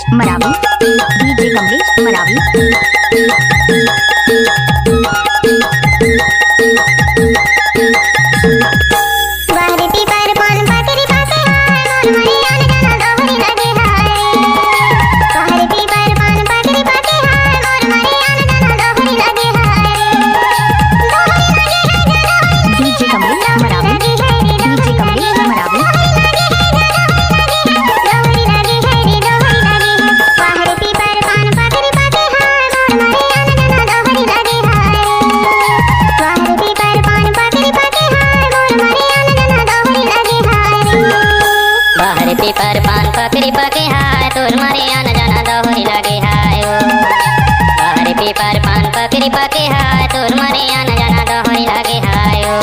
Kamlesh Maravi, DJ Kamlesh Maravi. पीपर पान पकड़ी पके हाय तोर मारे आना जाना दोहरी लगे हाय ओ बाहरी पीपर पान पकड़ी पके हाय तोर मारे आना जाना दोहरी लगे हाय ओ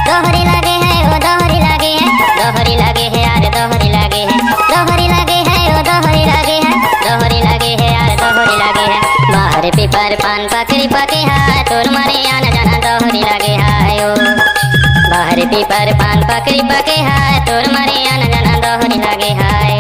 दोहरी लगे है ओ दोहरी लगे है दोहरी लगे है यार दोहरी लगे है दोहरी लगे है ओ दोहरी लगे है दोहरी लगे है यार दोहरी लगे है बाहरी पीपर पान पकड़ी पके हाय तोर मारे आना जाना दोहरी लगे हाय ओ बाहरी पीपर पान पकड़ी पके हाय तोर मारे आना जाना दोहरी लगे हाय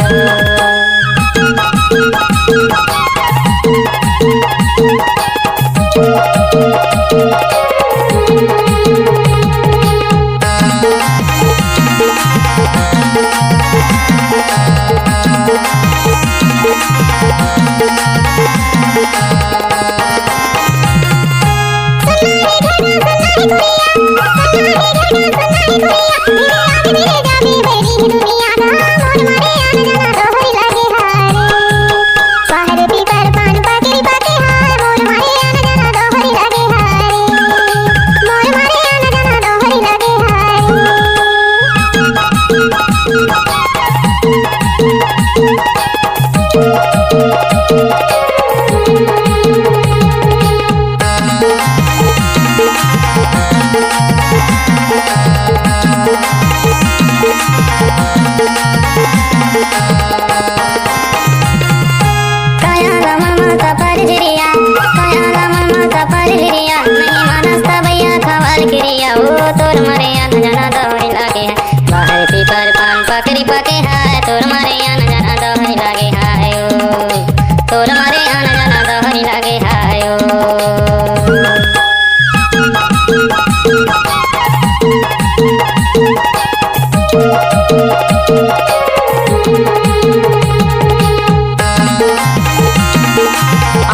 तोर मारे आना जाना दोहरी लगे है बाहर पीपर पान पकड़ी पके हाय तोर मारे आना जाना दोहरी लगे हाय ओ तोर मारे आना जाना दोहरी लगे हाय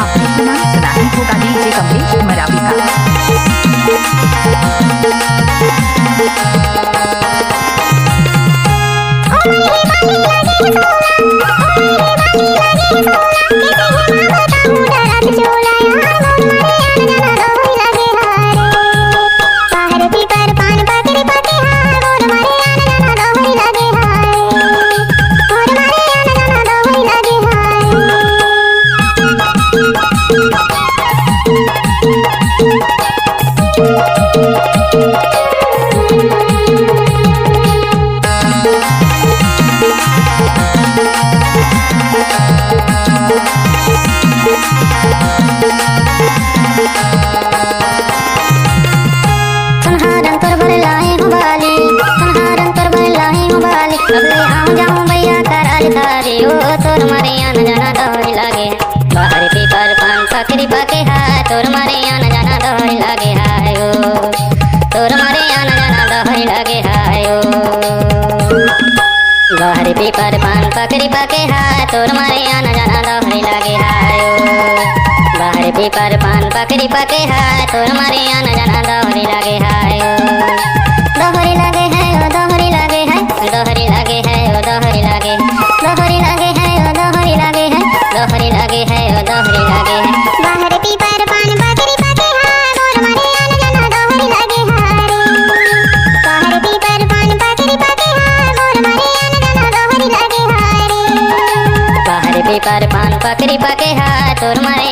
आपने सुना सुनाई होगा डीजे कमलेश मरावी का। तोर मारे आना जाना दोहरी लगे बाहरी पीपर पान पकड़ी पके हाय तोर मारे आना जाना दोहरी लगे हाय ओ तोर मारे आना जाना दोहरी लगे हाय ओ बाहरी पीपर पान पकड़ी पके हाय तोर मारे आना जाना दोहरी लगे हाय ओ बाहरी पीपर पान पकड़ी पके हाय तोर मारे आना जाना दोहरी लगे हाय ओ दोहरी लगे है ओ दोहरी लगे है दोहरी लगे है ओ दोहरी लगे दोहरी लगे है ओ दोहरी लगे है दोहरी लगे है ओ दोहरी लगे है बाहर पीपर पान पकड़ी पके हाय तोर मारे आना जाना दोहरी लगे हाय बाहर पीपर पान पकड़ी पके हाय तोर मारे आना जाना दोहरी लगे हाय बाहर पीपर पान पकड़ी पके हाय तोर मारे